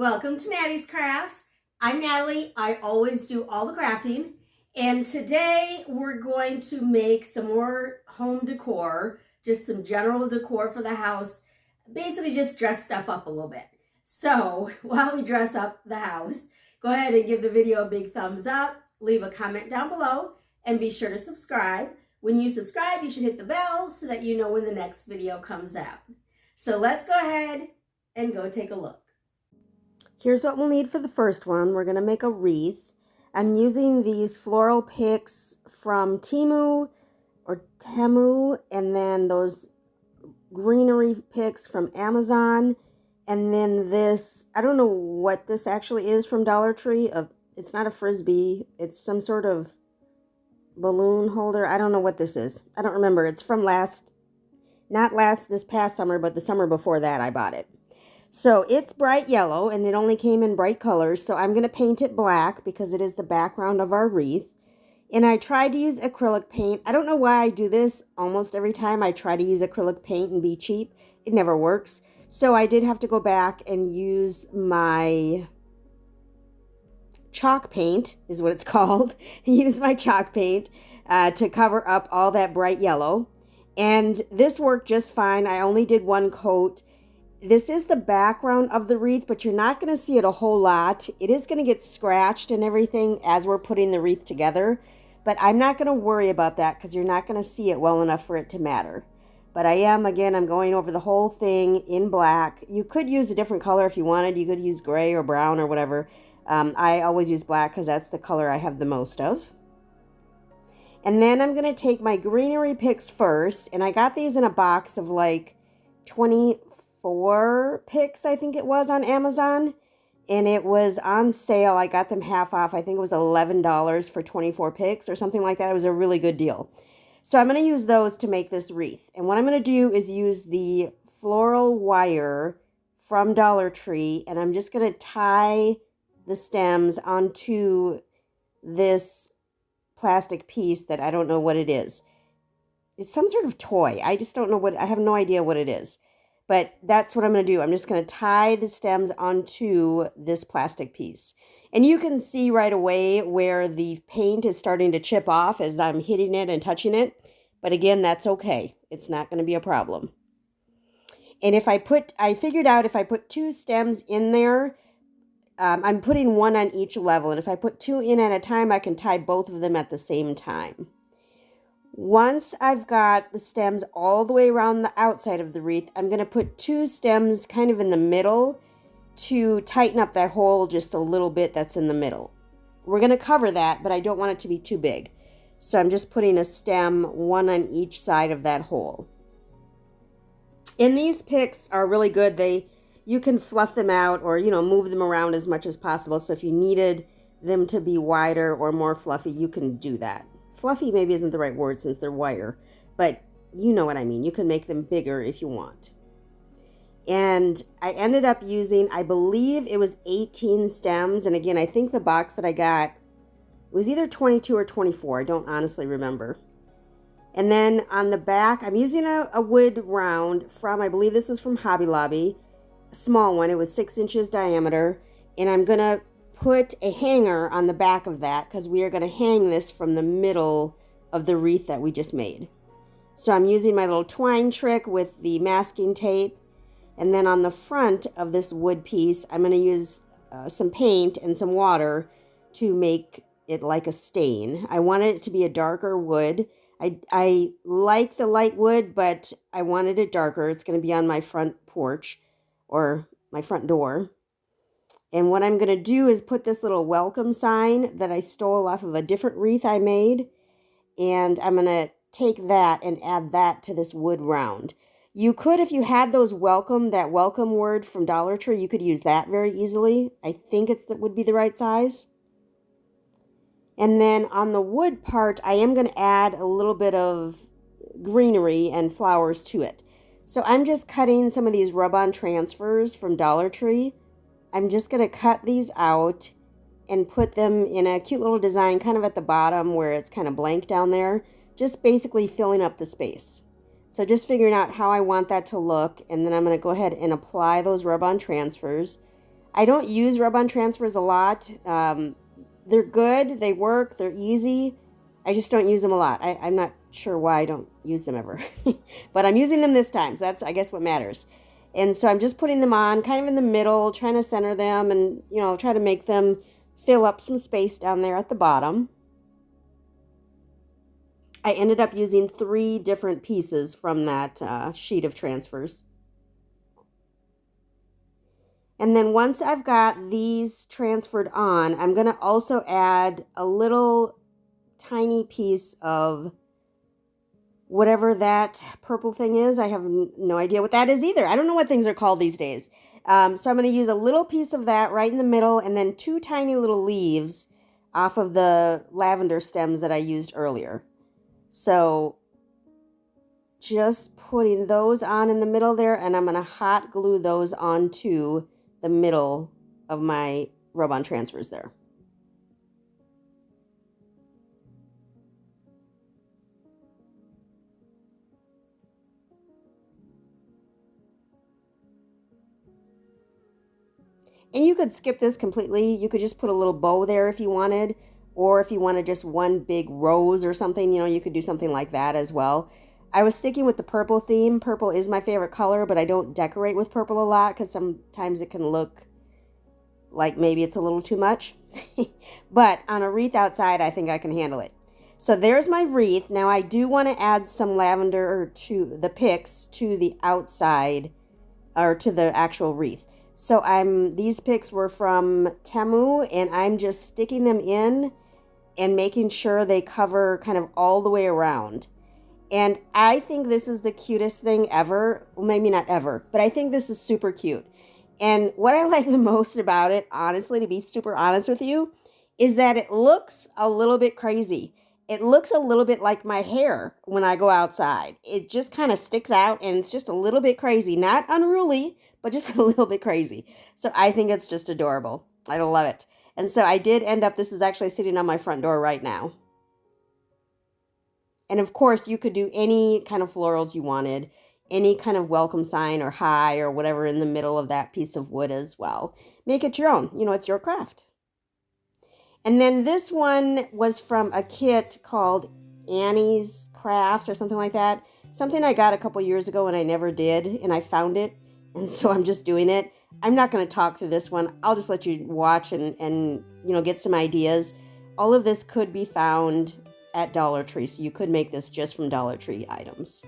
Welcome to Natalie's Crafts. I'm Natalie. I always do all the crafting. And today we're going to make some more home decor, just some general decor for the house. Basically just dress stuff up a little bit. So while we dress up the house, go ahead and give the video a big thumbs up, leave a comment down below, and be sure to subscribe. When you subscribe, you should hit the bell so that you know when the next video comes out. So let's go ahead and go take a look. Here's what we'll need for the first one. We're going to make a wreath. I'm using these floral picks from Temu, and then those greenery picks from Amazon. And then this, I don't know what this actually is, from Dollar Tree. It's not a frisbee. It's some sort of balloon holder. I don't know what this is. I don't remember. It's from this past summer, but the summer before that I bought it. So it's bright yellow, and it only came in bright colors, so I'm going to paint it black because it is the background of our wreath. And I tried to use acrylic paint. I don't know why I do this almost every time I try to use acrylic paint and be cheap. It never works. So I did have to go back and use my chalk paint, is what it's called. Use my chalk paint to cover up all that bright yellow. And this worked just fine. I only did one coat. This is the background of the wreath, but you're not going to see it a whole lot. It is going to get scratched and everything as we're putting the wreath together, but I'm not going to worry about that because you're not going to see it well enough for it to matter. But I'm going over the whole thing in black. You could use a different color if you wanted. You could use gray or brown or whatever. I always use black because that's the color I have the most of. And then I'm going to take my greenery picks first, and I got these in a box of like 24 picks, I think it was, on Amazon, and it was on sale. I got them half off. I think it was $11 for 24 picks or something like that. It was a really good deal. So I'm going to use those to make this wreath. And what I'm going to do is use the floral wire from Dollar Tree, and I'm just going to tie the stems onto this plastic piece that I don't know what it is. It's some sort of toy. I just don't know I have no idea what it is. But that's what I'm going to do. I'm just going to tie the stems onto this plastic piece. And you can see right away where the paint is starting to chip off as I'm hitting it and touching it. But again, that's okay. It's not going to be a problem. And I figured out if I put 2 stems in there, I'm putting 1 on each level. And if I put 2 in at a time, I can tie both of them at the same time. Once I've got the stems all the way around the outside of the wreath, I'm going to put 2 stems kind of in the middle to tighten up that hole just a little bit that's in the middle. We're going to cover that, but I don't want it to be too big. So I'm just putting a stem, 1 on each side of that hole. And these picks are really good. You can fluff them out or, move them around as much as possible. So if you needed them to be wider or more fluffy, you can do that. Fluffy maybe isn't the right word since they're wire, but you know what I mean. You can make them bigger if you want. And I ended up using, I believe it was 18 stems. And again, I think the box that I got was either 22 or 24. I don't honestly remember. And then on the back, I'm using a wood round from, I believe this is from Hobby Lobby, a small one. It was 6 inches diameter. And I'm going to put a hanger on the back of that because we are going to hang this from the middle of the wreath that we just made. So I'm using my little twine trick with the masking tape, and then on the front of this wood piece I'm going to use some paint and some water to make it like a stain. I wanted it to be a darker wood. I like the light wood, but I wanted it darker. It's going to be on my front porch or my front door. And what I'm going to do is put this little welcome sign that I stole off of a different wreath I made. And I'm going to take that and add that to this wood round. You could, if you had that welcome word from Dollar Tree, you could use that very easily. I think it would be the right size. And then on the wood part, I am going to add a little bit of greenery and flowers to it. So I'm just cutting some of these rub-on transfers from Dollar Tree. I'm just going to cut these out and put them in a cute little design kind of at the bottom where it's kind of blank down there, just basically filling up the space. So just figuring out how I want that to look, and then I'm going to go ahead and apply those rub-on transfers. I don't use rub-on transfers a lot. They're good, they work, they're easy. I just don't use them a lot. I'm not sure why I don't use them ever. But I'm using them this time, so that's, I guess, what matters. And so I'm just putting them on kind of in the middle, trying to center them and, you know, try to make them fill up some space down there at the bottom. I ended up using 3 different pieces from that sheet of transfers. And then once I've got these transferred on, I'm going to also add a little tiny piece of whatever that purple thing is. I have no idea what that is either. I don't know what things are called these days. So I'm going to use a little piece of that right in the middle and then 2 tiny little leaves off of the lavender stems that I used earlier. So just putting those on in the middle there, and I'm going to hot glue those onto the middle of my rub-on transfers there. And you could skip this completely. You could just put a little bow there if you wanted, or if you wanted just one big rose or something, you know, you could do something like that as well. I was sticking with the purple theme. Purple is my favorite color, but I don't decorate with purple a lot because sometimes it can look like maybe it's a little too much. But on a wreath outside, I think I can handle it. So there's my wreath. Now I do want to add some lavender to the picks to the outside, or to the actual wreath. So these picks were from Temu, and I'm just sticking them in and making sure they cover kind of all the way around. And I think this is the cutest thing ever. Well, maybe not ever, but I think this is super cute. And what I like the most about it, honestly, to be super honest with you, is that it looks a little bit crazy. It looks a little bit like my hair when I go outside. It just kind of sticks out, and it's just a little bit crazy. Not unruly, but just a little bit crazy. So I think it's just adorable. I love it. And so I did end up, this is actually sitting on my front door right now. And of course, you could do any kind of florals you wanted, any kind of welcome sign or hi or whatever in the middle of that piece of wood as well. Make it your own. You know, it's your craft. And then this one was from a kit called Annie's Crafts or something like that. Something I got a couple years ago and I never did, and I found it. And so I'm just doing it. I'm not going to talk through this one. I'll just let you watch and you know, get some ideas. All of this could be found at Dollar Tree, so you could make this just from Dollar Tree items.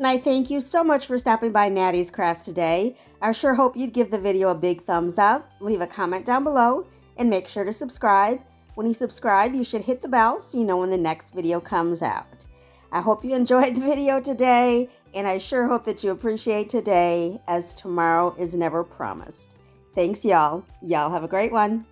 And I thank you so much for stopping by Natty's Crafts today. I sure hope you'd give the video a big thumbs up, leave a comment down below, and make sure to subscribe. When you subscribe, you should hit the bell so you know when the next video comes out. I hope you enjoyed the video today, and I sure hope that you appreciate today, as tomorrow is never promised. Thanks, y'all. Y'all have a great one.